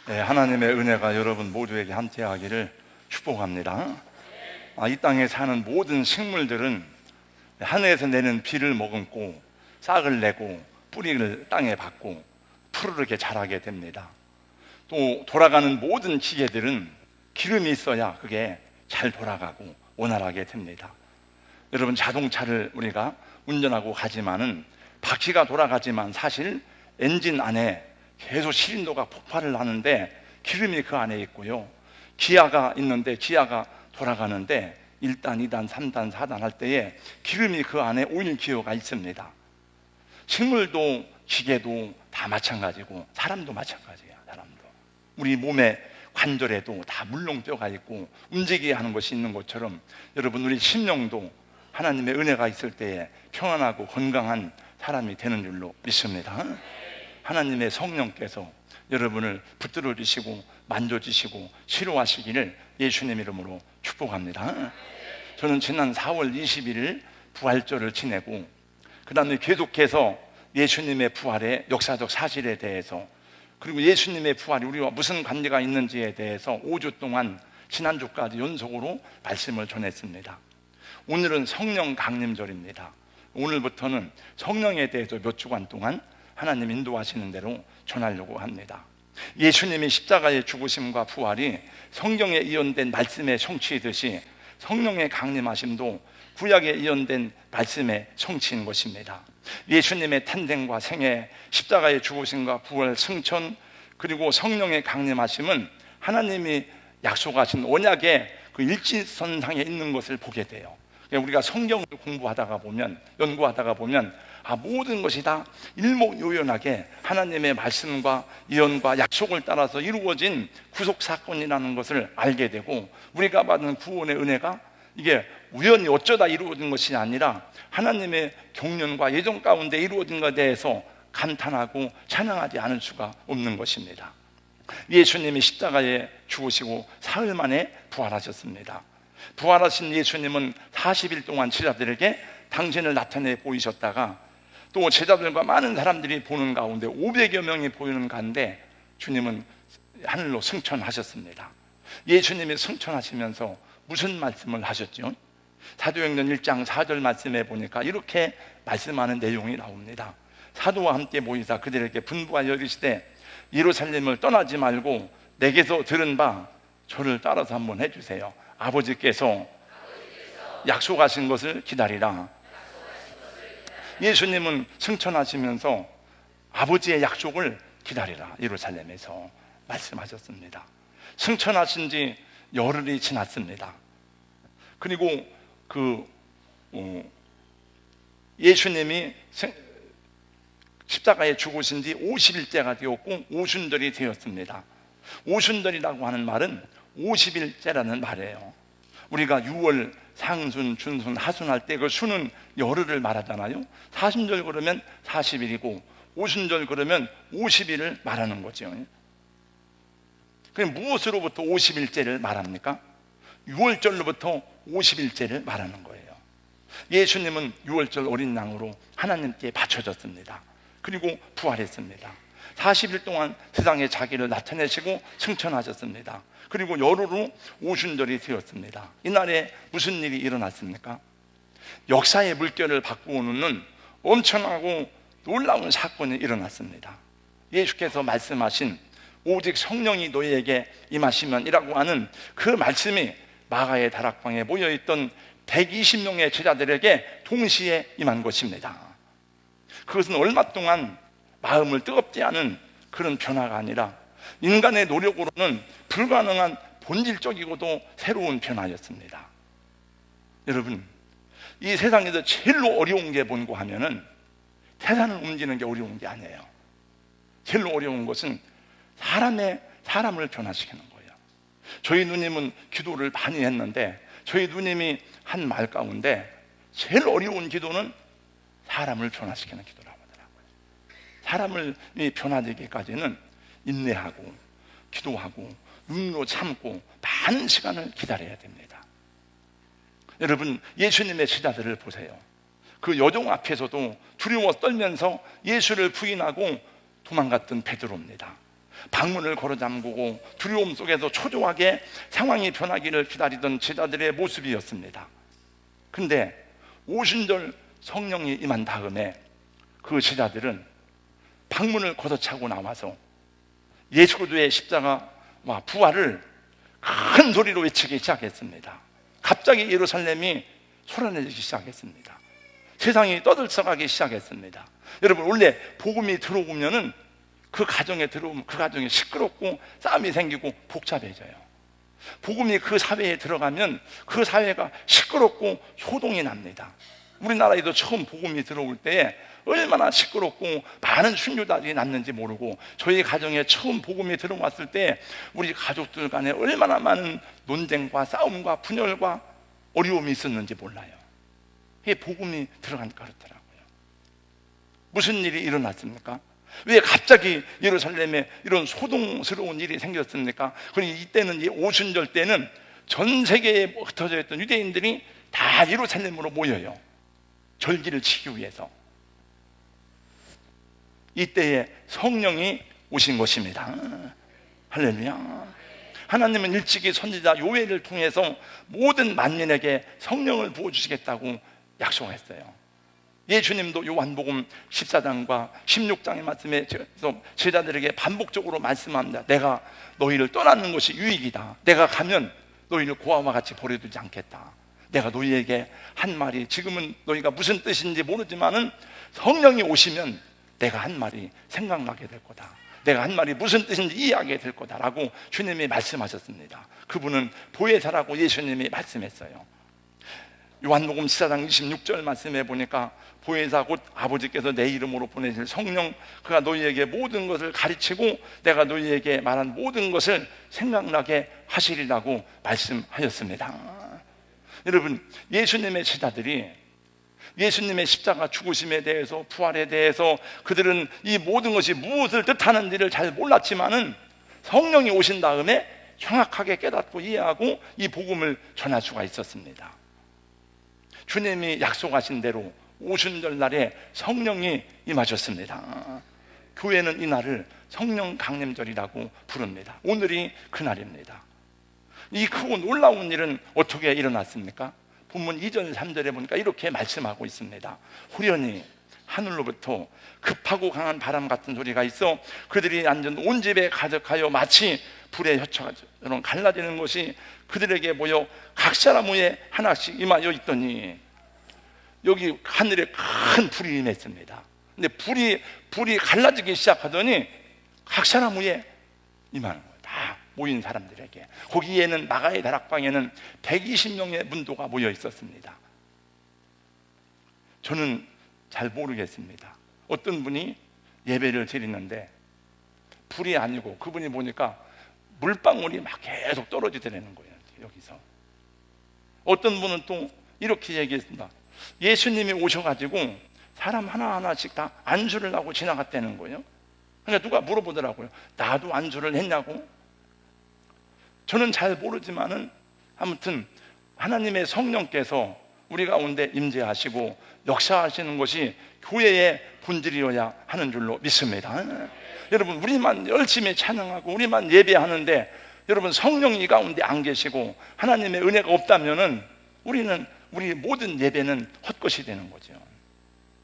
네, 하나님의 은혜가 여러분 모두에게 함께하기를 축복합니다. 이 땅에 사는 모든 식물들은 하늘에서 내는 비를 머금고 싹을 내고 뿌리를 땅에 받고 푸르르게 자라게 됩니다. 또 돌아가는 모든 기계들은 기름이 있어야 그게 잘 돌아가고 원활하게 됩니다. 여러분, 자동차를 우리가 운전하고 가지만은 바퀴가 돌아가지만 사실 엔진 안에 계속 시린도가 폭발을 하는데 기름이 그 안에 있고요, 기아가 있는데 기아가 돌아가는데 1단, 2단, 3단, 4단 할 때에 기름이 그 안에 오일 기호가 있습니다. 식물도 기계도 다 마찬가지고 사람도 마찬가지예요. 사람도 우리 몸의 관절에도 다 물렁뼈가 있고 움직이게 하는 것이 있는 것처럼 여러분, 우리 심령도 하나님의 은혜가 있을 때에 평안하고 건강한 사람이 되는 줄로 믿습니다. 하나님의 성령께서 여러분을 붙들어 주시고 만져주시고 치료하시기를 예수님 이름으로 축복합니다. 저는 지난 4월 21일 부활절을 지내고 그 다음에 계속해서 예수님의 부활의 역사적 사실에 대해서, 그리고 예수님의 부활이 우리와 무슨 관계가 있는지에 대해서 5주 동안 지난주까지 연속으로 말씀을 전했습니다. 오늘은 성령 강림절입니다. 오늘부터는 성령에 대해서 몇 주간 동안 하나님 인도하시는 대로 전하려고 합니다. 예수님이 십자가의 죽으심과 부활이 성경에 이언된 말씀의 성취이듯이 성령의 강림하심도 구약에 이언된 말씀의 성취인 것입니다. 예수님의 탄생과 생애, 십자가의 죽으심과 부활, 승천, 그리고 성령의 강림하심은 하나님이 약속하신 언약의 그 일지선상에 있는 것을 보게 돼요. 우리가 성경을 공부하다가 보면, 연구하다가 보면 모든 것이 다 일목요연하게 하나님의 말씀과 예언과 약속을 따라서 이루어진 구속사건이라는 것을 알게 되고, 우리가 받은 구원의 은혜가 이게 우연히 어쩌다 이루어진 것이 아니라 하나님의 경륜과 예정 가운데 이루어진 것에 대해서 감탄하고 찬양하지 않을 수가 없는 것입니다. 예수님이 십자가에 죽으시고 사흘 만에 부활하셨습니다. 부활하신 예수님은 40일 동안 제자들에게 당신을 나타내 보이셨다가 또 제자들과 많은 사람들이 보는 가운데 500여 명이 보이는 가운데 주님은 하늘로 승천하셨습니다. 예수님이 승천하시면서 무슨 말씀을 하셨죠? 사도행전 1장 4절 말씀에 보니까 이렇게 말씀하는 내용이 나옵니다. 사도와 함께 모이사 그들에게 분부하여 이르시되 예루살렘을 떠나지 말고 내게서 들은 바 저를 따라서 한번 해주세요. 아버지께서 약속하신 것을 기다리라. 예수님은 승천하시면서 아버지의 약속을 기다리라 예루살렘에서 말씀하셨습니다. 승천하신 지 열흘이 지났습니다. 그리고 예수님이 십자가에 죽으신 지 50일째가 되었고 오순절이 되었습니다. 오순절이라고 하는 말은 50일째라는 말이에요. 우리가 6월 상순, 준순, 하순 할 때 그 순은 열흘을 말하잖아요. 사순절 그러면 40일이고 오순절 그러면 50일을 말하는 거죠. 그럼 무엇으로부터 50일째를 말합니까? 6월절로부터 50일째를 말하는 거예요. 예수님은 6월절 어린 양으로 하나님께 바쳐졌습니다. 그리고 부활했습니다. 40일 동안 세상에 자기를 나타내시고 승천하셨습니다. 그리고 열흘로 오순절이 되었습니다. 이날에 무슨 일이 일어났습니까? 역사의 물결을 바꾸어 놓는 엄청나고 놀라운 사건이 일어났습니다. 예수께서 말씀하신 오직 성령이 너희에게 임하시면 이라고 하는 그 말씀이 마가의 다락방에 모여있던 120명의 제자들에게 동시에 임한 것입니다. 그것은 얼마 동안 마음을 뜨겁게 하는 그런 변화가 아니라 인간의 노력으로는 불가능한 본질적이고도 새로운 변화였습니다. 여러분, 이 세상에서 제일로 어려운 게 뭔고 하면은 태산을 옮기는 게 어려운 게 아니에요. 제일 어려운 것은 사람을 변화시키는 거예요. 저희 누님은 기도를 많이 했는데 저희 누님이 한 말 가운데 제일 어려운 기도는 사람을 변화시키는 기도라고 하더라고요. 사람을 변화되기까지는 인내하고 기도하고 눈으로 참고 많은 시간을 기다려야 됩니다. 여러분, 예수님의 제자들을 보세요. 그 여종 앞에서도 두려워 떨면서 예수를 부인하고 도망갔던 베드로입니다. 방문을 걸어 잠그고 두려움 속에서 초조하게 상황이 변하기를 기다리던 제자들의 모습이었습니다. 그런데 오순절 성령이 임한 다음에 그 제자들은 방문을 걷어차고 나와서 예수 그리스도의 십자가와 부활을 큰 소리로 외치기 시작했습니다. 갑자기 예루살렘이 소란해지기 시작했습니다. 세상이 떠들썩하기 시작했습니다. 여러분, 원래 복음이 들어오면은 그 가정에 들어오면 그 가정이 시끄럽고 싸움이 생기고 복잡해져요. 복음이 그 사회에 들어가면 그 사회가 시끄럽고 소동이 납니다. 우리나라에도 처음 복음이 들어올 때에 얼마나 시끄럽고 많은 순교자들이 났는지 모르고, 저희 가정에 처음 복음이 들어왔을 때 우리 가족들 간에 얼마나 많은 논쟁과 싸움과 분열과 어려움이 있었는지 몰라요. 이게 복음이 들어가니까 그렇더라고요. 무슨 일이 일어났습니까? 왜 갑자기 예루살렘에 이런 소동스러운 일이 생겼습니까? 그러니 이때는, 이 오순절 때는 전 세계에 흩어져 있던 유대인들이 다 예루살렘으로 모여요. 절기를 치기 위해서. 이때에 성령이 오신 것입니다. 할렐루야. 하나님은 일찍이 선지자 요엘을 통해서 모든 만민에게 성령을 부어주시겠다고 약속했어요. 예수님도 요한복음 14장과 16장의 말씀에 제자들에게 반복적으로 말씀합니다. 내가 너희를 떠나는 것이 유익이다. 내가 가면 너희를 고아와 같이 버려두지 않겠다. 내가 너희에게 한 말이, 지금은 너희가 무슨 뜻인지 모르지만은 성령이 오시면 내가 한 말이 생각나게 될 거다. 내가 한 말이 무슨 뜻인지 이해하게 될 거다라고 주님이 말씀하셨습니다. 그분은 보혜사라고 예수님이 말씀했어요. 요한복음 14장 26절 말씀해 보니까 보혜사 곧 아버지께서 내 이름으로 보내실 성령, 그가 너희에게 모든 것을 가르치고 내가 너희에게 말한 모든 것을 생각나게 하시리라고 말씀하셨습니다. 여러분, 예수님의 제자들이 예수님의 십자가 죽으심에 대해서, 부활에 대해서 그들은 이 모든 것이 무엇을 뜻하는지를 잘 몰랐지만은 성령이 오신 다음에 정확하게 깨닫고 이해하고 이 복음을 전할 수가 있었습니다. 주님이 약속하신 대로 오순절 날에 성령이 임하셨습니다. 교회는 이 날을 성령 강림절이라고 부릅니다. 오늘이 그날입니다. 이 크고 놀라운 일은 어떻게 일어났습니까? 본문 2절 3절에 보니까 이렇게 말씀하고 있습니다. 후련히 하늘로부터 급하고 강한 바람 같은 소리가 있어 그들이 앉은 온 집에 가득하여 마치 불의 혀처럼 갈라지는 것이 그들에게 모여 각 사람 위에 하나씩 임하여 있더니, 여기 하늘에 큰 불이 임했습니다. 근데 불이 갈라지기 시작하더니 각 사람 위에 임하는 거예요. 다 모인 사람들에게. 거기에는 마가의 다락방에는 120명의 문도가 모여 있었습니다. 저는 잘 모르겠습니다. 어떤 분이 예배를 드리는데 불이 아니고 그분이 보니까 물방울이 막 계속 떨어지더라는 거예요. 여기서 어떤 분은 또 이렇게 얘기했습니다. 예수님이 오셔가지고 사람 하나하나씩 다 안수를 하고 지나갔다는 거예요. 그러니까 누가 물어보더라고요. 나도 안수를 했냐고. 저는 잘 모르지만은 아무튼 하나님의 성령께서 우리 가운데 임재하시고 역사하시는 것이 교회의 본질이어야 하는 줄로 믿습니다. 여러분, 우리만 열심히 찬양하고 우리만 예배하는데 여러분 성령이 가운데 안 계시고 하나님의 은혜가 없다면은 우리 모든 예배는 헛것이 되는 거죠.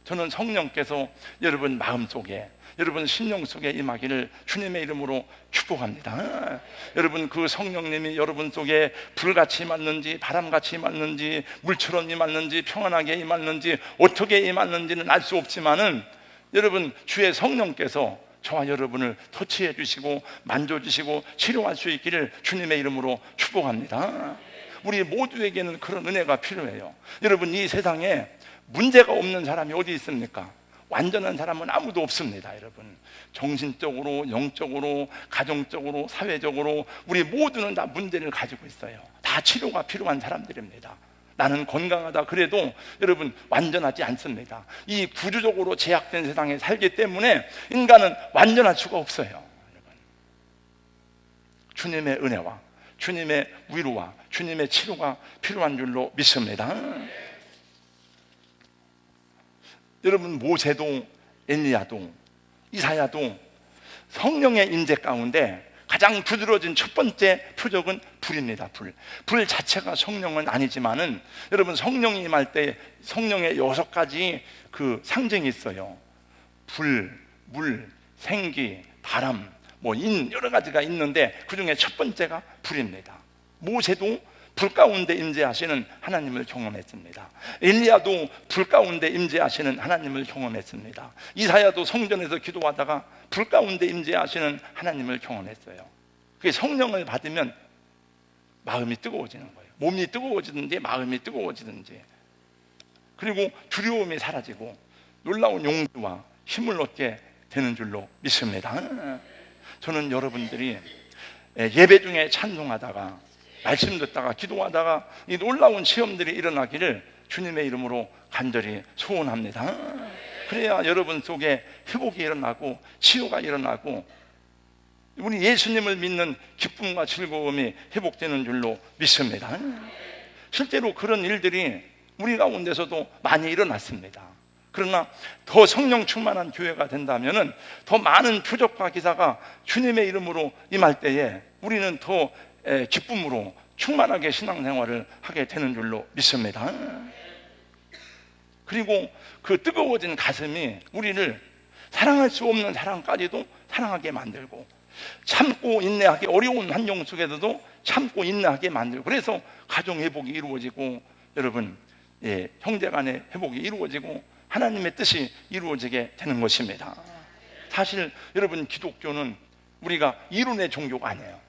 저는 성령께서 여러분 마음속에, 여러분 심령 속에 임하기를 주님의 이름으로 축복합니다. 여러분, 그 성령님이 여러분 속에 불같이 임했는지 바람같이 임했는지 물처럼 임했는지 평안하게 임했는지 어떻게 임했는지는 알 수 없지만은 여러분, 주의 성령께서 저와 여러분을 터치해 주시고 만져주시고 치료할 수 있기를 주님의 이름으로 축복합니다. 우리 모두에게는 그런 은혜가 필요해요. 여러분, 이 세상에 문제가 없는 사람이 어디 있습니까? 완전한 사람은 아무도 없습니다. 여러분, 정신적으로, 영적으로, 가정적으로, 사회적으로 우리 모두는 다 문제를 가지고 있어요. 다 치료가 필요한 사람들입니다. 나는 건강하다 그래도 여러분 완전하지 않습니다. 이 구조적으로 제약된 세상에 살기 때문에 인간은 완전할 수가 없어요. 여러분, 주님의 은혜와 주님의 위로와 주님의 치료가 필요한 줄로 믿습니다. 여러분, 모세도 엘리야도 이사야도 성령의 임재 가운데 가장 두드러진 첫 번째 표적은 불입니다. 불 자체가 성령은 아니지만은 여러분, 성령이 임할 때 성령의 6가지 그 상징이 있어요. 불, 물, 생기, 바람, 여러 가지가 있는데 그 중에 첫 번째가 불입니다. 모세도 불 가운데 임재하시는 하나님을 경험했습니다. 엘리야도 불 가운데 임재하시는 하나님을 경험했습니다. 이사야도 성전에서 기도하다가 불 가운데 임재하시는 하나님을 경험했어요. 그게 성령을 받으면 마음이 뜨거워지는 거예요. 몸이 뜨거워지든지 마음이 뜨거워지든지, 그리고 두려움이 사라지고 놀라운 용기와 힘을 얻게 되는 줄로 믿습니다. 저는 여러분들이 예배 중에 찬송하다가 말씀 듣다가 기도하다가 이 놀라운 시험들이 일어나기를 주님의 이름으로 간절히 소원합니다. 그래야 여러분 속에 회복이 일어나고 치유가 일어나고 우리 예수님을 믿는 기쁨과 즐거움이 회복되는 줄로 믿습니다. 실제로 그런 일들이 우리 가운데서도 많이 일어났습니다. 그러나 더 성령 충만한 교회가 된다면 더 많은 표적과 기사가 주님의 이름으로 임할 때에 우리는 더 기쁨으로 충만하게 신앙생활을 하게 되는 줄로 믿습니다. 그리고 그 뜨거워진 가슴이 우리를 사랑할 수 없는 사랑까지도 사랑하게 만들고, 참고 인내하기 어려운 환경 속에서도 참고 인내하게 만들고, 그래서 가정 회복이 이루어지고 여러분, 형제 간의 회복이 이루어지고 하나님의 뜻이 이루어지게 되는 것입니다. 사실 여러분, 기독교는 우리가 이론의 종교가 아니에요.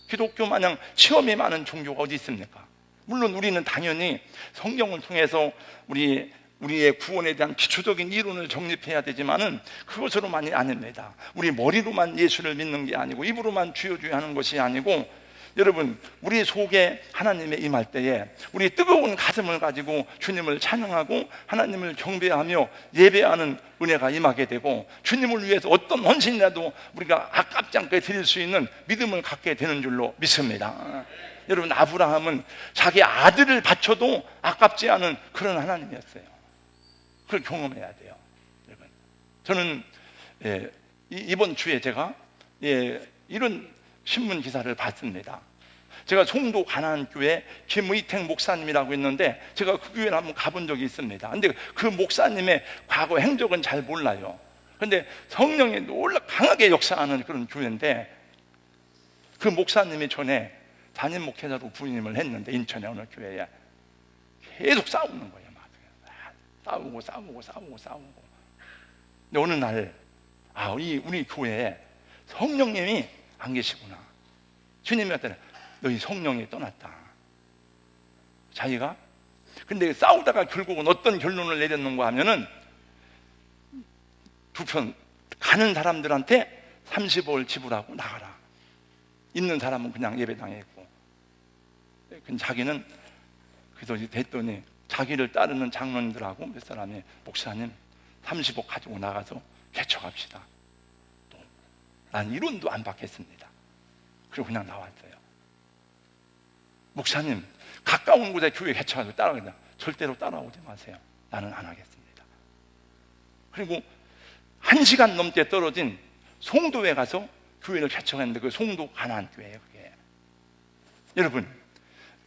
기독교 마냥 시험이 많은 종교가 어디 있습니까? 물론 우리는 당연히 성경을 통해서 우리의 구원에 대한 기초적인 이론을 정립해야 되지만은 그것으로만이 아닙니다. 우리 머리로만 예수를 믿는 게 아니고, 입으로만 주여 주여 하는 것이 아니고, 여러분, 우리 속에 하나님의 임할 때에 우리 뜨거운 가슴을 가지고 주님을 찬양하고 하나님을 경배하며 예배하는 은혜가 임하게 되고, 주님을 위해서 어떤 헌신이라도 우리가 아깝지 않게 드릴 수 있는 믿음을 갖게 되는 줄로 믿습니다. 여러분, 아브라함은 자기 아들을 바쳐도 아깝지 않은 그런 하나님이었어요. 그걸 경험해야 돼요. 여러분, 저는 이번 주에 제가 이런 신문 기사를 봤습니다. 제가 송도 가나안교회 김의택 목사님이라고 있는데 제가 그 교회를 한번 가본 적이 있습니다. 근데 그 목사님의 과거 행적은 잘 몰라요. 근데 성령이 강하게 역사하는 그런 교회인데, 그 목사님이 전에 담임 목회자로 부임을 했는데 인천의 어느 교회에 계속 싸우는 거예요. 막 싸우고. 근데 어느 날 우리 교회에 성령님이 안 계시구나. 주님한테 너희 성령이 떠났다. 자기가 근데 싸우다가 결국은 어떤 결론을 내렸는가 하면은 두 편 가는 사람들한테 30을 지불하고 나가라. 있는 사람은 그냥 예배당에 있고. 자기는 그래서 됐더니 자기를 따르는 장로님들하고 몇 사람이 목사님 30억 가지고 나가서 개척합시다. 난 이론도 안 받겠습니다. 그리고 그냥 나왔어요. 목사님, 가까운 곳에 교회 개척하고 따라가냐? 절대로 따라오지 마세요. 나는 안 하겠습니다. 그리고 1시간 넘게 떨어진 송도에 가서 교회를 개척했는데 그 송도 가나안교회예요. 그게. 여러분,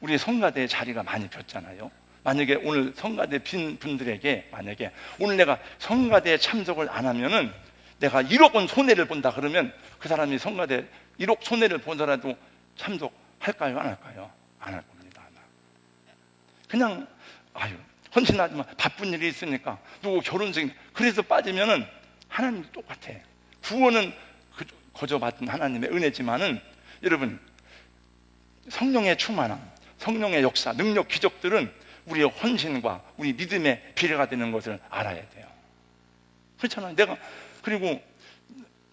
우리 성가대의 자리가 많이 폈잖아요. 만약에 오늘 성가대 빈 분들에게 만약에 오늘 내가 성가대에 참석을 안 하면은 내가 1억 원 손해를 본다 그러면 그 사람이 성가대 1억 손해를 보더라도 참석할까요? 안 할까요? 안 할 겁니다. 아마. 그냥 헌신하지만 바쁜 일이 있으니까 누구 결혼식 그래서 빠지면은 하나님도 똑같아. 구원은 거저 받은 하나님의 은혜지만은 여러분, 성령의 충만함, 성령의 역사, 능력, 기적들은 우리의 헌신과 우리 믿음의 비례가 되는 것을 알아야 돼요. 그렇잖아요. 그리고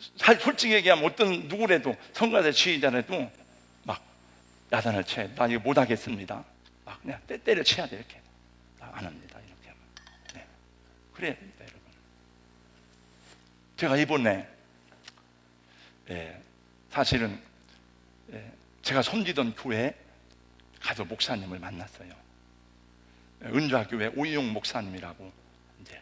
솔직히 얘기하면 어떤 누구라도 성가대 지휘자라도 막 야단을 쳐야 돼. 나 이거 못하겠습니다. 막 그냥 때려쳐야 돼. 이렇게 안 합니다. 이렇게 하면. 네. 그래야 됩니다, 여러분. 제가 이번에 사실은 제가 섬기던 교회에 가서 목사님을 만났어요. 은좌교회 오이용 목사님이라고 이제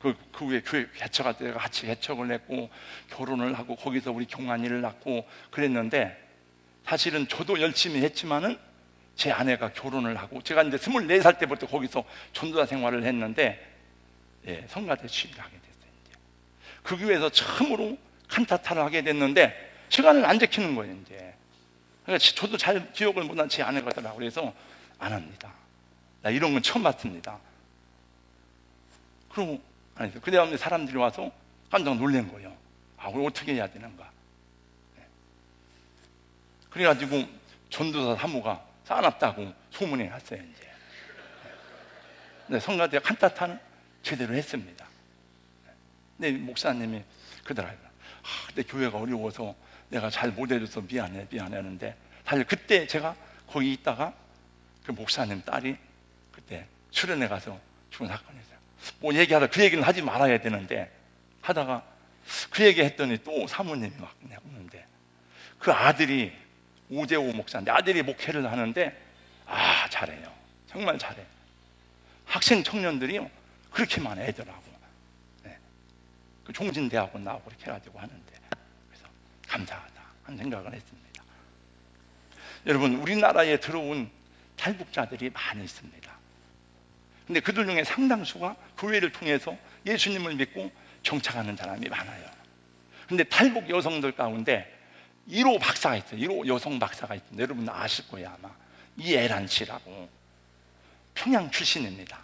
그 후에 교회 개척할 때 같이 개척을 했고 결혼을 하고 거기서 우리 경환이를 낳고 그랬는데, 사실은 저도 열심히 했지만은 제 아내가 결혼을 하고 제가 이제 24살 때부터 거기서 전도사 생활을 했는데, 성가대 취직을 하게 됐어요. 이제 그 교회에서 처음으로 칸타타를 하게 됐는데 시간을 안 지키는 거예요. 이제 그러니까 저도 잘 기억을 못한 제 아내가 더라고요. 그래서 안 합니다. 나 이런 건 처음 봤습니다. 그러고 안 했어요. 그 다음에 사람들이 와서 깜짝 놀란 거예요. 그걸 어떻게 해야 되는가. 그래가지고 전도사 사모가 싸납다고 소문이 났어요. 이제 근데 성가대 칸타타는 제대로 했습니다. 근데 목사님이 그러더라고요. 근데 교회가 어려워서 내가 잘 못해줘서 미안해 하는데, 사실 그때 제가 거기 있다가 그 목사님 딸이 그때 수련회 가서 죽은 사건이 있어요. 뭐 얘기하다 그 얘기는 하지 말아야 되는데 하다가 그 얘기 했더니 또 사모님이 막 오는데, 그 아들이 오재호 목사인데 아들이 목회를 하는데 잘해요. 정말 잘해. 학생 청년들이 그렇게 많은 애들하고 그 종진대학원 나오고 그렇게 해가지고 하는데, 그래서 감사하다 하는 생각을 했습니다. 여러분, 우리나라에 들어온 탈북자들이 많이 있습니다. 근데 그들 중에 상당수가 교회를 통해서 예수님을 믿고 정착하는 사람이 많아요. 근데 탈북 여성들 가운데 1호 박사가 있어요. 1호 여성 박사가 있는데 여러분 아실 거예요. 아마 이애란 씨라고, 평양 출신입니다.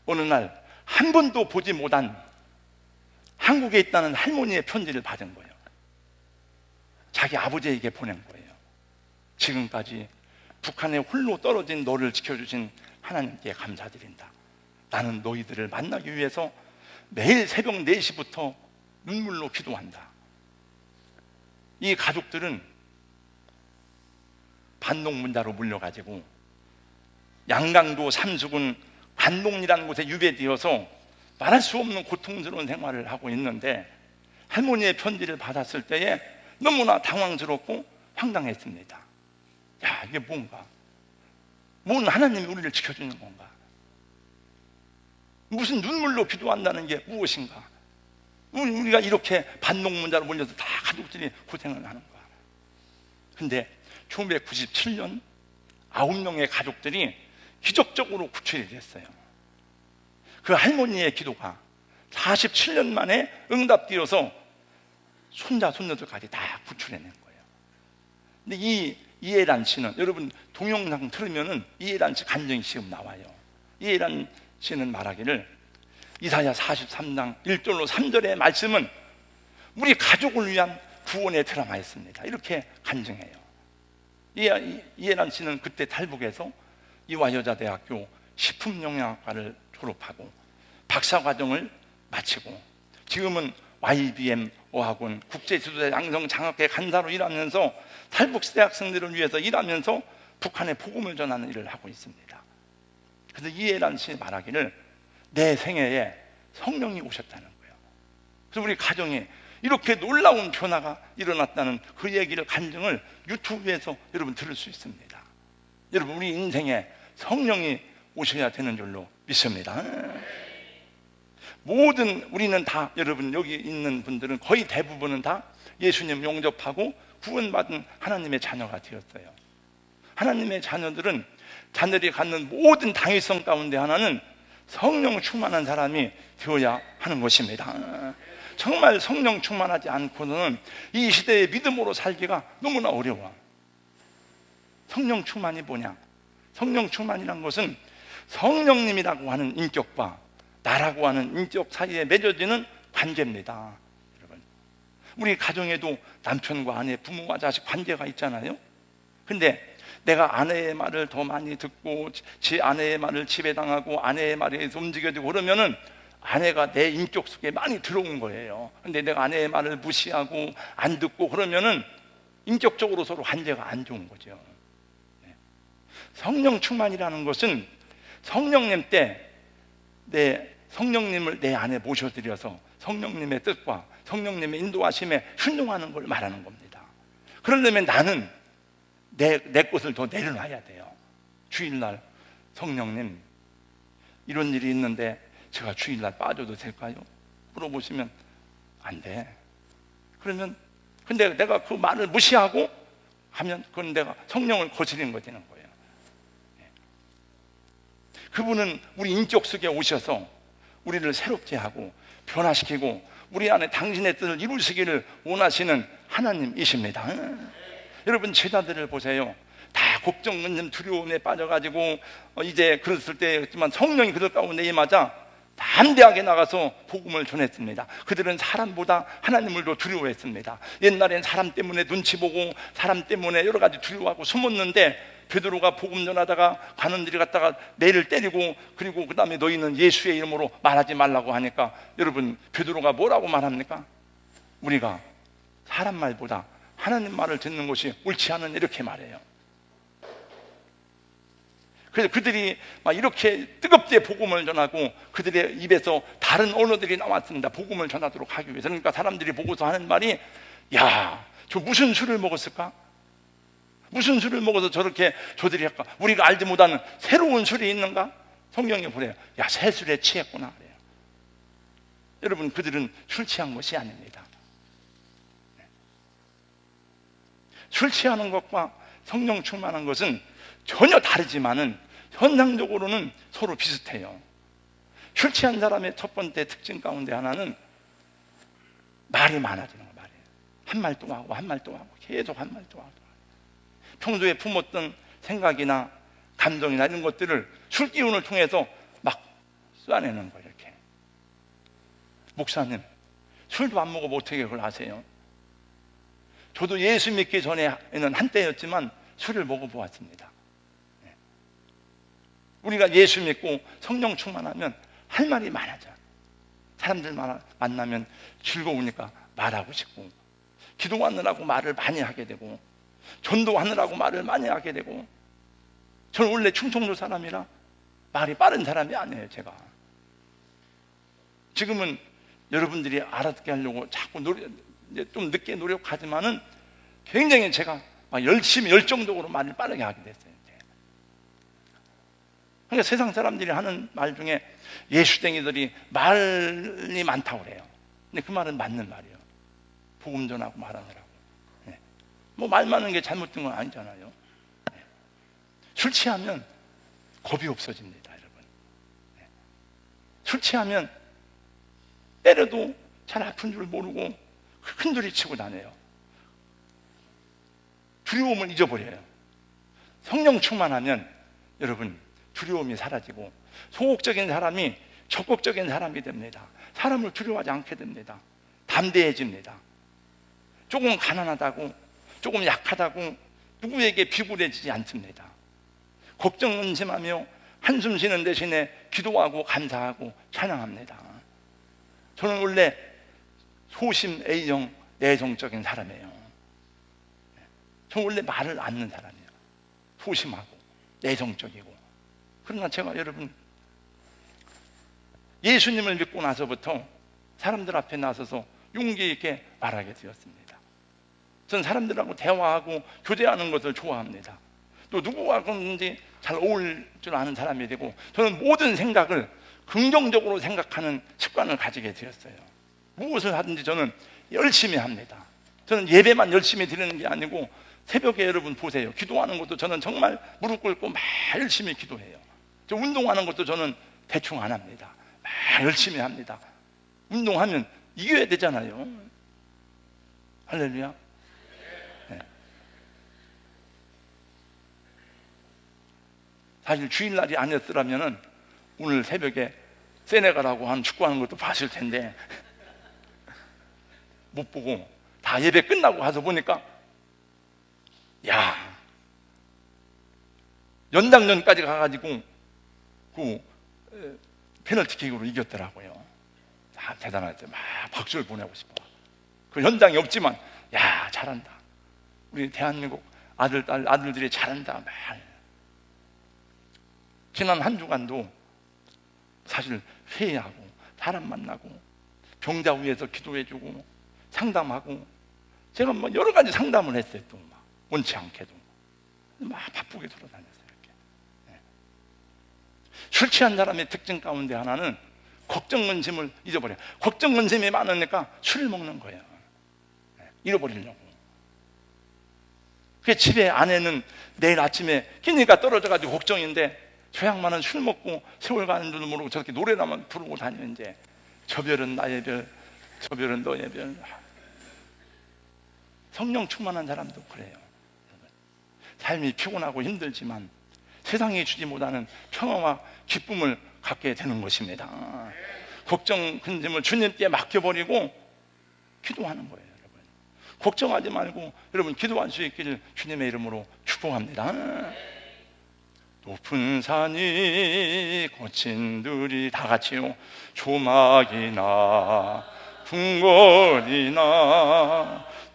어느 날 한 번도 보지 못한 한국에 있다는 할머니의 편지를 받은 거예요. 자기 아버지에게 보낸 거예요. 지금까지 북한에 홀로 떨어진 너를 지켜주신 하나님께 감사드린다. 나는 너희들을 만나기 위해서 매일 새벽 4시부터 눈물로 기도한다. 이 가족들은 반동문자로 물려가지고 양강도 삼수군 관동이라는 곳에 유배되어서 말할 수 없는 고통스러운 생활을 하고 있는데, 할머니의 편지를 받았을 때에 너무나 당황스럽고 황당했습니다. 이게 뭔가? 뭔 하나님이 우리를 지켜주는 건가? 무슨 눈물로 기도한다는 게 무엇인가? 우리가 이렇게 반동문자로 몰려서 다 가족들이 고생을 하는 거야. 근데 1997년 9명의 가족들이 기적적으로 구출이 됐어요. 그 할머니의 기도가 47년 만에 응답되어서 손자 손녀들까지 다 구출해낸 거예요. 근데 이해란 씨는, 여러분 동영상 틀으면은 이해란 씨 간증이 지금 나와요. 이해란 씨는 말하기를, 이사야 43장 1절로 3절의 말씀은 우리 가족을 위한 구원의 드라마였습니다. 이렇게 간증해요. 이해란 씨는 그때 탈북해서 이화여자대학교 식품영양학과를 졸업하고 박사과정을 마치고 지금은 YBM 어학원 국제지도자 양성 장학회 간사로 일하면서 탈북시대 학생들을 위해서 일하면서 북한에 복음을 전하는 일을 하고 있습니다. 그래서 이해란 씨 말하기를, 내 생애에 성령이 오셨다는 거예요. 그래서 우리 가정에 이렇게 놀라운 변화가 일어났다는 그 얘기를, 간증을 유튜브에서 여러분 들을 수 있습니다. 여러분, 우리 인생에 성령이 오셔야 되는 줄로 믿습니다. 모든 우리는 다, 여러분 여기 있는 분들은 거의 대부분은 다 예수님 용접하고 구원받은 하나님의 자녀가 되었어요. 하나님의 자녀들은 자녀들이 갖는 모든 당위성 가운데 하나는 성령 충만한 사람이 되어야 하는 것입니다. 정말 성령 충만하지 않고는 이 시대의 믿음으로 살기가 너무나 어려워. 성령 충만이 뭐냐? 성령 충만이란 것은 성령님이라고 하는 인격과 나라고 하는 인격 사이에 맺어지는 관계입니다. 여러분, 우리 가정에도 남편과 아내, 부모와 자식 관계가 있잖아요. 근데 내가 아내의 말을 더 많이 듣고 제 아내의 말을 지배당하고 아내의 말에 의해서 움직여지고 그러면은 아내가 내 인격 속에 많이 들어온 거예요. 근데 내가 아내의 말을 무시하고 안 듣고 그러면은 인격적으로 서로 관계가 안 좋은 거죠. 성령 충만이라는 것은 성령님 때 성령님을 내 안에 모셔드려서 성령님의 뜻과 성령님의 인도하심에 순종하는 걸 말하는 겁니다. 그러려면 나는 내 것을 더 내려놔야 돼요. 주일날 성령님, 이런 일이 있는데 제가 주일날 빠져도 될까요? 물어보시면 안 돼. 그러면 근데 내가 그 말을 무시하고 하면 그건 내가 성령을 거스리는 거 되는 거예요. 그분은 우리 인격 속에 오셔서 우리를 새롭게 하고 변화시키고 우리 안에 당신의 뜻을 이루시기를 원하시는 하나님이십니다. 여러분, 제자들을 보세요. 다 걱정, 두려움에 빠져가지고 이제 그랬을 때였지만 성령이 그들 가운데 임하자 담대하게 나가서 복음을 전했습니다. 그들은 사람보다 하나님을 더 두려워했습니다. 옛날엔 사람 때문에 눈치 보고 사람 때문에 여러 가지 두려워하고 숨었는데 베드로가 복음 전하다가 관원들이 갔다가 매를 때리고 그리고 그 다음에 너희는 예수의 이름으로 말하지 말라고 하니까 여러분, 베드로가 뭐라고 말합니까? 우리가 사람 말보다 하나님 말을 듣는 것이 옳지 않은, 이렇게 말해요. 그래서 그들이 막 이렇게 뜨겁게 복음을 전하고 그들의 입에서 다른 언어들이 나왔습니다. 복음을 전하도록 하기 위해서. 그러니까 사람들이 보고서 하는 말이, 야, 저 무슨 술을 먹었을까? 무슨 술을 먹어서 저렇게 저들이 할까? 우리가 알지 못하는 새로운 술이 있는가? 성경에 보래요. 야, 새 술에 취했구나 그래요. 여러분, 그들은 술 취한 것이 아닙니다. 술 취하는 것과 성령 충만한 것은 전혀 다르지만은 현상적으로는 서로 비슷해요. 술 취한 사람의 첫 번째 특징 가운데 하나는 말이 많아지는 거 말이에요. 한 말 또 하고 한 말 또 하고 계속 한 말 또 하고. 평소에 품었던 생각이나 감정이나 이런 것들을 술 기운을 통해서 막 쏴내는 거예요. 이렇게. 목사님, 술도 안 먹으면 어떻게 그걸 아세요? 저도 예수 믿기 전에는 한때였지만 술을 먹어보았습니다. 우리가 예수 믿고 성령 충만하면 할 말이 많아져요. 사람들 만나면 즐거우니까 말하고 싶고, 기도하느라고 말을 많이 하게 되고, 전도하느라고 말을 많이 하게 되고. 저는 원래 충청도 사람이라 말이 빠른 사람이 아니에요. 제가 지금은 여러분들이 알아듣게 하려고 자꾸 좀 늦게 노력하지만은 굉장히 제가 막 열심히 열정적으로 말을 빠르게 하게 됐어요. 그러니까 세상 사람들이 하는 말 중에 예수쟁이들이 말이 많다고 그래요. 근데 그 말은 맞는 말이에요. 복음 전하고 말하느라고. 뭐 말 많은 게 잘못된 건 아니잖아요. 술 취하면 겁이 없어집니다, 여러분. 술 취하면 때려도 잘 아픈 줄 모르고 큰 소리 치고 다녀요. 두려움을 잊어버려요. 성령 충만하면 여러분, 두려움이 사라지고 소극적인 사람이 적극적인 사람이 됩니다. 사람을 두려워하지 않게 됩니다. 담대해집니다. 조금 가난하다고, 조금 약하다고 누구에게 비굴해지지 않습니다. 걱정 근심하며 한숨 쉬는 대신에 기도하고 감사하고 찬양합니다. 저는 원래 소심 A형 내성적인 사람이에요. 저는 원래 말을 않는 사람이에요. 소심하고 내성적이고. 그러나 제가 여러분, 예수님을 믿고 나서부터 사람들 앞에 나서서 용기 있게 말하게 되었습니다. 저는 사람들하고 대화하고 교제하는 것을 좋아합니다. 또 누구하고든지 잘 어울릴 줄 아는 사람이 되고, 저는 모든 생각을 긍정적으로 생각하는 습관을 가지게 되었어요. 무엇을 하든지 저는 열심히 합니다. 저는 예배만 열심히 드리는 게 아니고 새벽에 여러분 보세요. 기도하는 것도 저는 정말 무릎 꿇고 막 열심히 기도해요. 저 운동하는 것도 저는 대충 안 합니다. 막 열심히 합니다. 운동하면 이겨야 되잖아요. 할렐루야. 네. 사실 주일날이 아니었더라면 오늘 새벽에 세네갈하고 한 축구하는 것도 봤을 텐데 못 보고 다 예배 끝나고 가서 보니까, 야, 연장전까지 가가지고 그 페널티킥으로 이겼더라고요. 다 대단하죠. 막 박수를 보내고 싶어. 그 현장이 없지만, 야, 잘한다. 우리 대한민국 아들들이 잘한다. 막. 지난 한 주간도 사실 회의하고 사람 만나고 병자 위해서 기도해주고 상담하고, 제가 뭐 여러 가지 상담을 했어요. 또 막 원치 않게도 막 바쁘게 돌아다녔어요. 이렇게. 술 취한 사람의 특징 가운데 하나는 걱정 근심을 잊어버려요. 걱정 근심이 많으니까 술을 먹는 거예요. 잃어버리려고. 그 집에 아내는 내일 아침에 끼니가 떨어져가지고 걱정인데 저 양반은 술 먹고 세월 가는 줄도 모르고 저렇게 노래나만 부르고 다니는데 저 별은 나의 별, 저 별은 너의 별. 성령 충만한 사람도 그래요. 삶이 피곤하고 힘들지만 세상이 주지 못하는 평화와 기쁨을 갖게 되는 것입니다. 걱정, 근심을 주님께 맡겨버리고 기도하는 거예요, 여러분. 걱정하지 말고 여러분 기도할 수 있기를 주님의 이름으로 축복합니다. 높은 산이 거친 들이 다 같이요. 조막이나 궁궐이나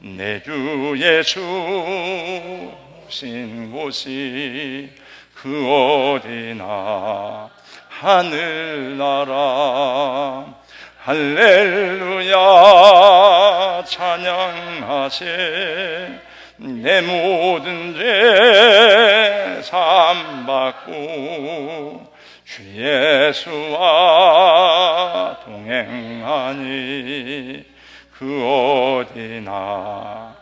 내 주 예수 오신 곳이 그 어디나 하늘나라 할렐루야 찬양하세 내 모든 죄 사함받고 주 예수와 동행하니 그 어디나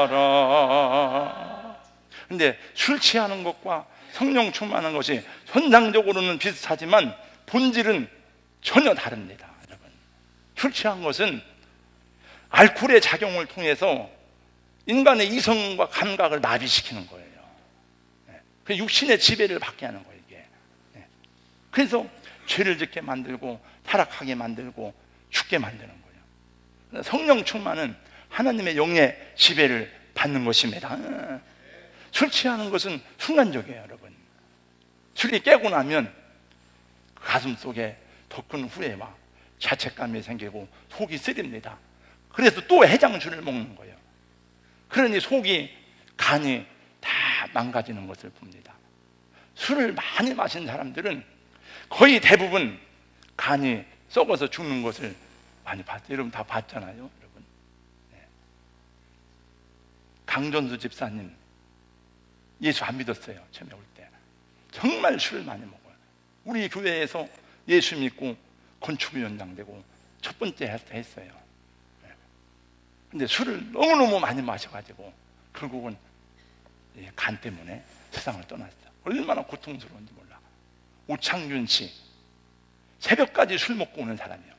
하늘나라. 근데 술 취하는 것과 성령 충만한 것이 선상적으로는 비슷하지만 본질은 전혀 다릅니다. 여러분, 술 취한 것은 알코올의 작용을 통해서 인간의 이성과 감각을 마비시키는 거예요. 그 육신의 지배를 받게 하는 거예요, 이게. 그래서 죄를 짓게 만들고 타락하게 만들고 죽게 만드는 거예요. 성령 충만은 하나님의 영의 지배를 받는 것입니다. 술 취하는 것은 순간적이에요, 여러분. 술이 깨고 나면 가슴 속에 더 큰 후회와 자책감이 생기고 속이 쓰립니다. 그래서 또 해장술을 먹는 거예요. 그러니 속이, 간이 다 망가지는 것을 봅니다. 술을 많이 마신 사람들은 거의 대부분 간이 썩어서 죽는 것을 많이 봤어요. 여러분 다 봤잖아요, 여러분. 강전수 집사님 예수 안 믿었어요. 처음에 올 때 정말 술을 많이 먹어요. 우리 교회에서 예수 믿고 건축위원장 되고 첫 번째 했어요. 근데 술을 너무너무 많이 마셔가지고 결국은 간 때문에 세상을 떠났어요. 얼마나 고통스러운지 몰라. 오창균 씨 새벽까지 술 먹고 오는 사람이요.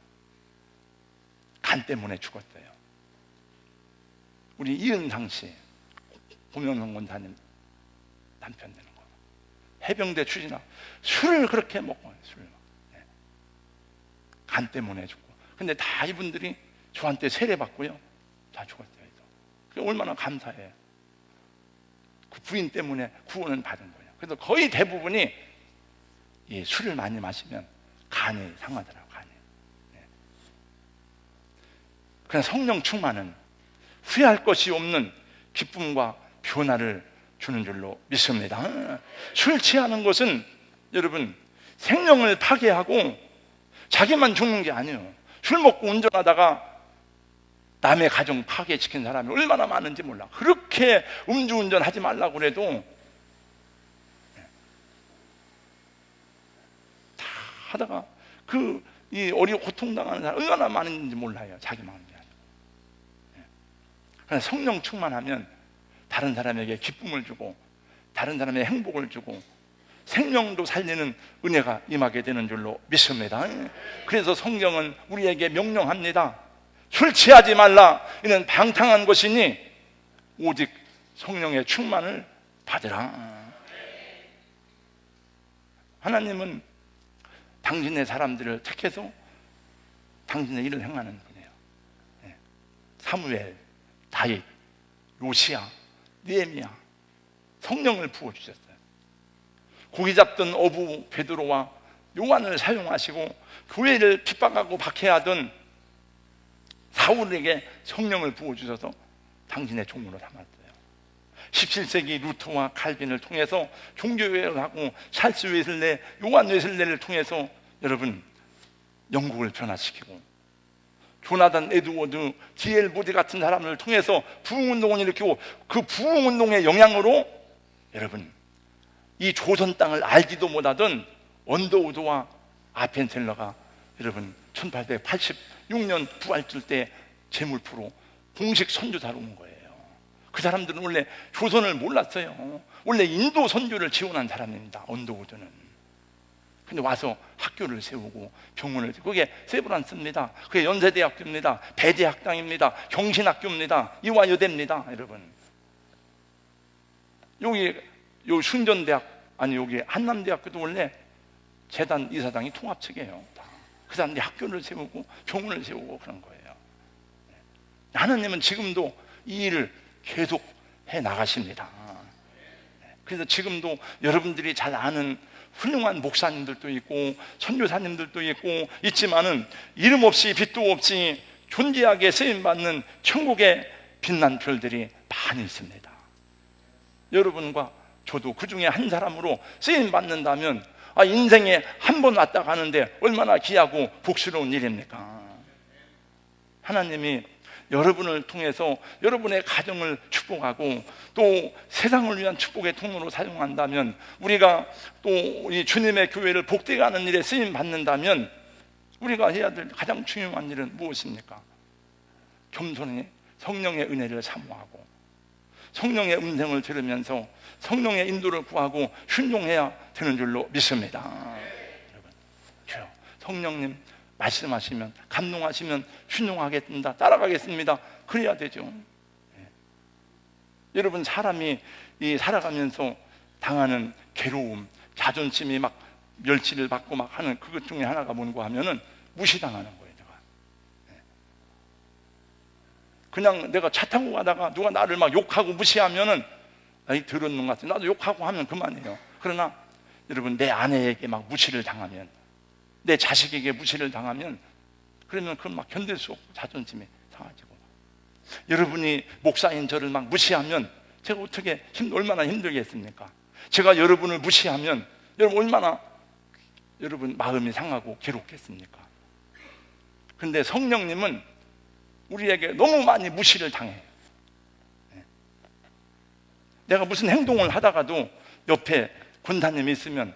간 때문에 죽었어요. 우리 이은상 씨 고명성 권사님 남편 되는 거. 해병대 출신하 술을 그렇게 먹어요. 술을. 간 때문에 죽고. 근데 다 이분들이 저한테 세례받고요. 다 죽었어요. 얼마나 감사해요. 그 부인 때문에 구원을 받은 거예요. 그래서 거의 대부분이 이 술을 많이 마시면 간이 상하더라고요. 간이. 그냥 성령 충만은 후회할 것이 없는 기쁨과 변화를 주는 줄로 믿습니다. 술 취하는 것은 여러분 생명을 파괴하고 자기만 죽는 게 아니에요. 술 먹고 운전하다가 남의 가정 파괴시킨 사람이 얼마나 많은지 몰라. 그렇게 음주운전 하지 말라고 그래도 다 하다가 이 어리 고통당하는 사람 얼마나 많은지 몰라요. 자기만 하는 게 아니고. 그래서 성령 충만하면 다른 사람에게 기쁨을 주고 다른 사람에게 행복을 주고 생명도 살리는 은혜가 임하게 되는 줄로 믿습니다. 그래서 성경은 우리에게 명령합니다. 술 취하지 말라. 이는 방탕한 것이니 오직 성령의 충만을 받으라. 하나님은 당신의 사람들을 택해서 당신의 일을 행하는 분이에요. 사무엘, 다윗, 요시야, 느헤미야 성령을 부어주셨어요. 고기 잡던 어부 베드로와 요한을 사용하시고 교회를 핍박하고 박해하던 사울에게 성령을 부어주셔서 당신의 종으로 삼았어요. 17세기 루터와 칼빈을 통해서 종교개혁을 하고 찰스 웨슬레, 요한 웨슬레를 통해서 여러분 영국을 변화시키고 조나단 에드워드, D.L. 모디 같은 사람을 통해서 부흥운동을 일으키고 그 부흥운동의 영향으로 여러분 이 조선 땅을 알지도 못하던 언더우드와 아펜셀러가 여러분 1886년 부활절 때 제물포로 공식 선교사로 온 거예요. 그 사람들은 원래 조선을 몰랐어요. 원래 인도 선교를 지원한 사람입니다. 언더우드는. 근데 와서 학교를 세우고 병원을 세우고, 그게 세브란스입니다. 그게 연세대학교입니다. 배대학당입니다. 경신학교입니다. 이화여대입니다. 여러분, 여기 요 순전대학, 아니 여기 한남대학교도 원래 재단 이사장이 통합 측이에요. 그 사람들이 학교를 세우고 병원을 세우고 그런 거예요. 하나님은 지금도 이 일을 계속 해 나가십니다. 그래서 지금도 여러분들이 잘 아는 훌륭한 목사님들도 있고 선교사님들도 있고 있지만은 이름 없이 빛도 없이 존귀하게 쓰임받는 천국의 빛난 별들이 많이 있습니다. 여러분과 저도 그 중에 한 사람으로 쓰임받는다면 인생에 한 번 왔다 가는데 얼마나 귀하고 복스러운 일입니까? 하나님이 여러분을 통해서 여러분의 가정을 축복하고 또 세상을 위한 축복의 통로로 사용한다면, 우리가 또 이 주님의 교회를 복되게 하는 일에 쓰임 받는다면, 우리가 해야 될 가장 중요한 일은 무엇입니까? 겸손히 성령의 은혜를 사모하고 성령의 음성을 들으면서 성령의 인도를 구하고 순종해야 되는 줄로 믿습니다. 여러분, 성령님 말씀하시면, 감동하시면 순종하겠습니다, 따라가겠습니다, 그래야 되죠. 여러분, 사람이 살아가면서 당하는 괴로움, 자존심이 막 멸치를 받고 막 하는 그것 중에 하나가 뭔가 하면은 무시당하는 거예요. 그냥 내가 차 타고 가다가 누가 나를 막 욕하고 무시하면은 더러운 놈 같아, 나도 욕하고 하면 그만이에요. 그러나 여러분, 내 아내에게 막 무시를 당하면, 내 자식에게 무시를 당하면, 그러면 그건 막 견딜 수 없고 자존심이 상하지고, 여러분이 목사인 저를 막 무시하면 제가 어떻게 얼마나 힘들겠습니까? 제가 여러분을 무시하면 여러분 얼마나 여러분 마음이 상하고 괴롭겠습니까? 그런데 성령님은 우리에게 너무 많이 무시를 당해요. 내가 무슨 행동을 하다가도 옆에 권사님이 있으면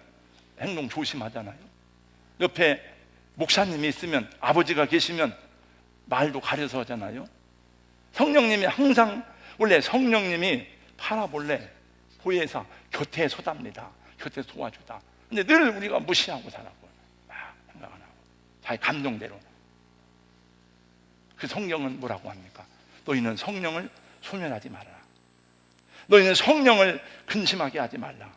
행동 조심하잖아요. 옆에 목사님이 있으면, 아버지가 계시면 말도 가려서 하잖아요. 성령님이 항상, 원래 성령님이 파라볼레, 보혜사, 곁에 서답니다. 곁에 도와주다. 근데 늘 우리가 무시하고 살아고 생각 안 하고 자기 감정대로. 그 성경은 뭐라고 합니까? 너희는 성령을 소멸하지 말아라. 너희는 성령을 근심하게 하지 말라.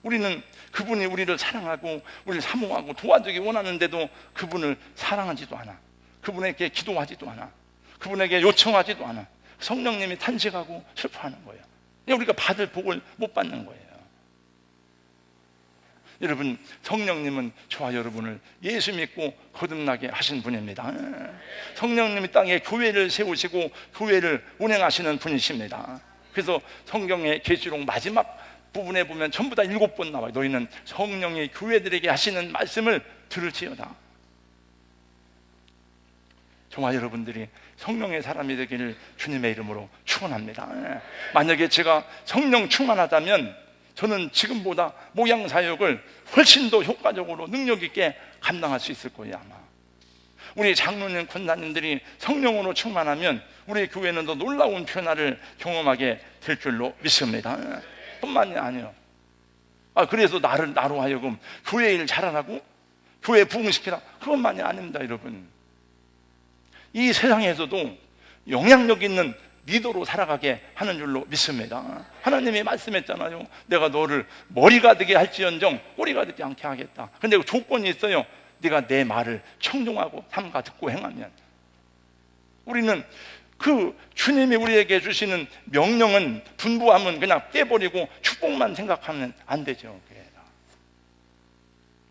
우리는 그분이 우리를 사랑하고 우리를 사모하고 도와주기 원하는데도 그분을 사랑하지도 않아. 그분에게 기도하지도 않아. 그분에게 요청하지도 않아. 성령님이 탄식하고 슬퍼하는 거예요. 우리가 받을 복을 못 받는 거예요. 여러분, 성령님은 저와 여러분을 예수 믿고 거듭나게 하신 분입니다. 성령님이 땅에 교회를 세우시고 교회를 운행하시는 분이십니다. 그래서 성경의 계시록 마지막 부분에 보면 전부 다 7번 나와요. 너희는 성령이 교회들에게 하시는 말씀을 들을지어다. 저와 여러분들이 성령의 사람이 되기를 주님의 이름으로 축원합니다. 만약에 제가 성령 충만하다면 저는 지금보다 목양 사역을 훨씬 더 효과적으로 능력 있게 감당할 수 있을 거예요. 아마 우리 장로님, 권사님들이 성령으로 충만하면 우리 교회는 더 놀라운 변화를 경험하게 될 줄로 믿습니다. 뿐만이 아니에요. 그래서 나로 하여금 교회 일 잘하라고, 교회 부흥시키라, 그것만이 아닙니다. 여러분, 이 세상에서도 영향력 있는 리더로 살아가게 하는 줄로 믿습니다. 하나님이 말씀했잖아요. 내가 너를 머리가 되게 할지언정 꼬리가 되지 않게 하겠다. 근데 그 조건이 있어요. 네가 내 말을 청종하고 삼가 듣고 행하면. 우리는 그 주님이 우리에게 주시는 명령은, 분부함은 그냥 떼버리고 축복만 생각하면 안 되죠.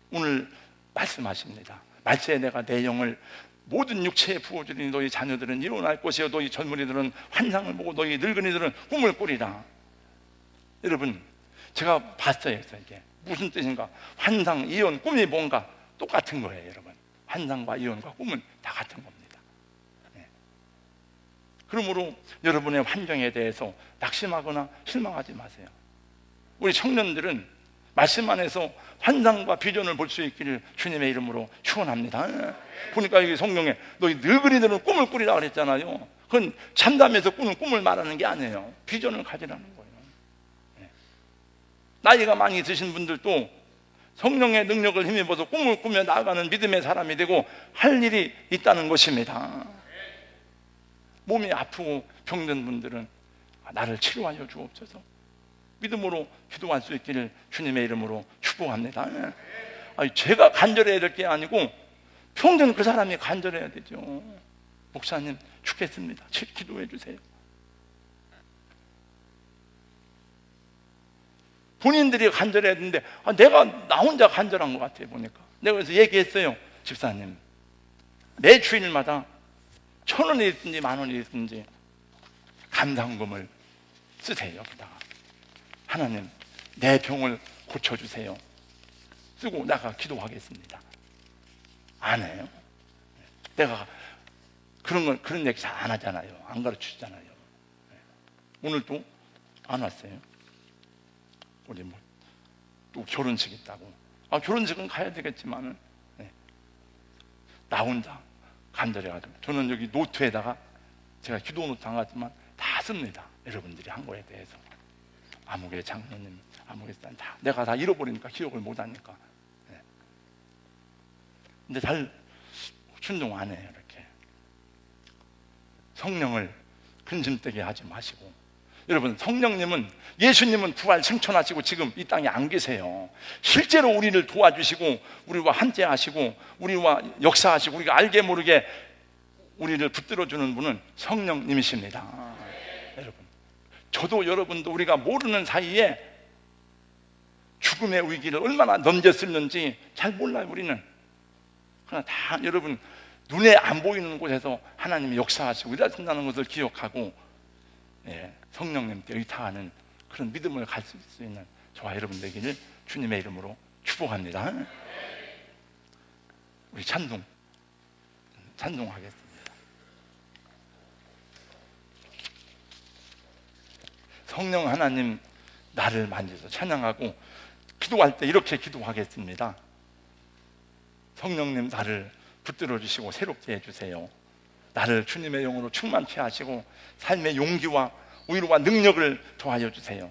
오늘 말씀하십니다. 말세에 내가 내 영을 모든 육체에 부어주리니 너희 자녀들은 일어날 것이요 너희 젊은이들은 환상을 보고 너희 늙은이들은 꿈을 꾸리라. 여러분, 제가 봤어요. 이게 무슨 뜻인가? 환상, 이혼, 꿈이 뭔가 똑같은 거예요. 여러분, 환상과 이혼과 꿈은 다 같은 겁니다. 그러므로 여러분의 환경에 대해서 낙심하거나 실망하지 마세요. 우리 청년들은 말씀 안에서 환상과 비전을 볼 수 있기를 주님의 이름으로 축원합니다. 보니까 여기 성경에 너희 늙은이들은 꿈을 꾸리라 그랬잖아요. 그건 잠잠해서 꾸는 꿈을 말하는 게 아니에요. 비전을 가지라는 거예요. 나이가 많이 드신 분들도 성령의 능력을 힘입어서 꿈을 꾸며 나아가는 믿음의 사람이 되고 할 일이 있다는 것입니다. 몸이 아프고 병든 분들은 나를 치료하여 주옵소서. 믿음으로 기도할 수 있기를 주님의 이름으로 축복합니다. 제가 간절해야 될 게 아니고 평생 그 사람이 간절해야 되죠. 목사님 죽겠습니다. 기도해 주세요. 본인들이 간절해야 되는데 내가 나 혼자 간절한 것 같아요. 보니까 내가 그래서 얘기했어요. 집사님, 매 주일마다 1,000원이 있든지 10,000원이 있든지 감사금을 쓰세요. 여기다가 하나님 내 병을 고쳐주세요. 쓰고 내가 기도하겠습니다. 안 해요. 내가 그런 얘기 잘 안 하잖아요. 안 가르치잖아요. 오늘도 안 왔어요. 우리 또 결혼식 있다고. 결혼식은 가야 되겠지만은 나 혼자 간절해가지고 저는 여기 노트에다가 제가 기도 노트 안 갔지만 다 씁니다. 여러분들이 한 거에 대해서. 아무개 장로님, 아무개 다 내가 다 잃어버리니까 기억을 못하니까. 근데 잘 순종 안 해요. 이렇게 성령을 근심되게 하지 마시고. 여러분, 성령님은, 예수님은 부활 승천하시고 지금 이 땅에 안 계세요. 실제로 우리를 도와주시고 우리와 함께 하시고 우리와 역사하시고 우리가 알게 모르게 우리를 붙들어주는 분은 성령님이십니다. 여러분, 저도 여러분도 우리가 모르는 사이에 죽음의 위기를 얼마나 넘겼었는지 잘 몰라요. 우리는 그러나 다 여러분 눈에 안 보이는 곳에서 하나님이 역사하시고 일하신다는 것을 기억하고 성령님께 의탁하는 그런 믿음을 가질 수 있는 저와 여러분 되기를 주님의 이름으로 축복합니다. 우리 찬송하겠습니다. 성령 하나님 나를 만져서 찬양하고 기도할 때 이렇게 기도하겠습니다. 성령님 나를 붙들어 주시고 새롭게 해주세요. 나를 주님의 영으로 충만케 하시고 삶의 용기와 위로와 능력을 더하여 주세요.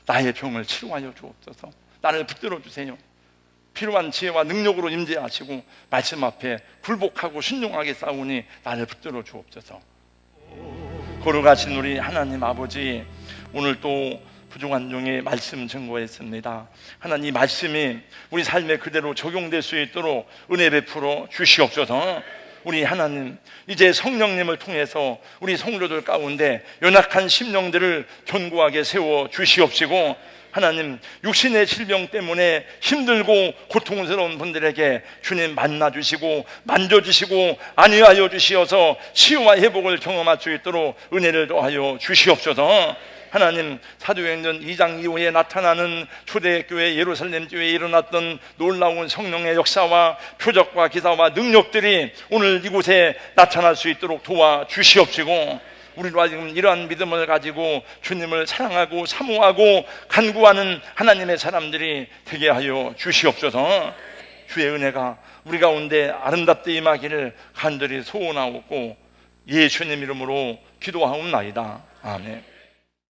나의 병을 치료하여 주옵소서. 나를 붙들어 주세요. 필요한 지혜와 능력으로 임재하시고 말씀 앞에 굴복하고 순종하게 싸우니 나를 붙들어 주옵소서. 걸어가신 우리 하나님 아버지, 오늘 또 부족한 종의 말씀 증거했습니다. 하나님 말씀이 우리 삶에 그대로 적용될 수 있도록 은혜 베풀어 주시옵소서. 우리 하나님, 이제 성령님을 통해서 우리 성도들 가운데 연약한 심령들을 견고하게 세워 주시옵시고, 하나님 육신의 질병 때문에 힘들고 고통스러운 분들에게 주님 만나주시고 만져주시고 안위하여 주시어서 치유와 회복을 경험할 수 있도록 은혜를 더하여 주시옵소서. 하나님, 사도행전 2장 이후에 나타나는 초대교회 예루살렘 교회에 일어났던 놀라운 성령의 역사와 표적과 기사와 능력들이 오늘 이곳에 나타날 수 있도록 도와주시옵시고, 우리도 지금 이러한 믿음을 가지고 주님을 사랑하고 사모하고 간구하는 하나님의 사람들이 되게 하여 주시옵소서. 주의 은혜가 우리 가운데 아름답게 임하기를 간절히 소원하옵고 예수님 이름으로 기도하옵나이다. 아멘.